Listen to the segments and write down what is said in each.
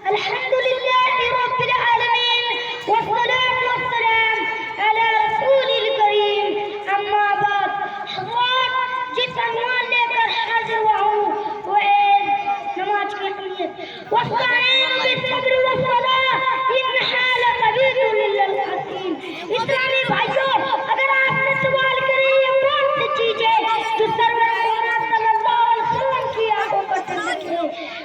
الحمد لله رب العالمين والصلاة والسلام على رسول الكريم اما بعد حضرات جس عنوان لے کر حاضر ہوا ہوں وہ ہے نماز کی اہمیت واستعین بالصبر والصلاة انها لقبیۃ للخاسرین اسلامی بھائیوں اگر آپ نے سوال کرے یہ کون سی چیز ہے جو سرور کائنات صلی اللہ علیہ وسلم کی آنکھوں پر ٹھنڈک ہے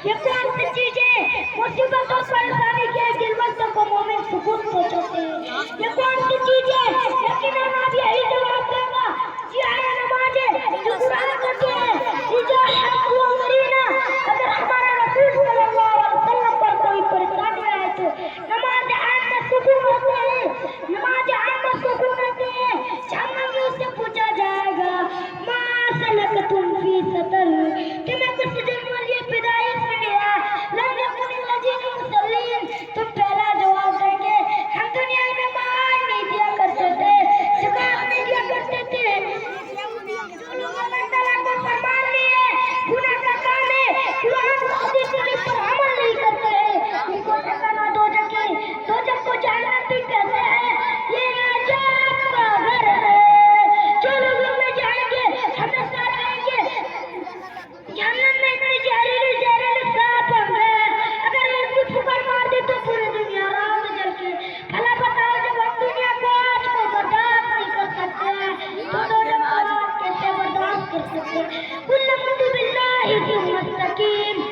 یہ کون سی چیز ہے مصیبت اور پریشانی کے دلبستوں کو مومن سکون پہنچاتے ہیں یہ کون سی چیز ہے یقیناً آپ یہی جواب دیں گا جی آیا نماز ہے جو قرآن کرتے ہیں رجا حق و مرینا اگر ہمارا رسول صلی اللہ علیہ وسلم پر کوئی پریشانی آئے تو نماز عام میں سکون ہوتے ہیں نماز عام میں سکون ہوتے ہیں جہنمیوں سے پوچھا جائے گا ما سلکتم فی سقر تمہیں کس جرم کے لیے پیدائش میں گیا لم یکن الذین مسلمین تم پہلا جواب دیں گے ہم دنیا میں مال نہیں دیا کرتے تھے زکات نہیں دیا کرتے تھے جو لوگ اللہ تعالیٰ کو فرمان لیے گناہ کا کام ہے قرآن و حدیث پر عمل نہیں کرتے ہیں ان کو ٹھکانہ دوزخ ہے دوزخ کو جہنم بھی کہتے ہیں یہ عذاب کا گھر ہے جو لوگ ان میں جائیں گے ہمیشہ رہیں گے جہنم میں اتنی زہریلی سانپ ہوں گے اگر ان کی پھکر مار دی تو پوری دنیا راؤں جل کے بھلا بتاؤ جب ہم دنیا کو آج کو برداشت نہیں کر سکتے تو دوزخ کو آج کیسے برداشت کر سکتے کل من باللہ ثم استقیم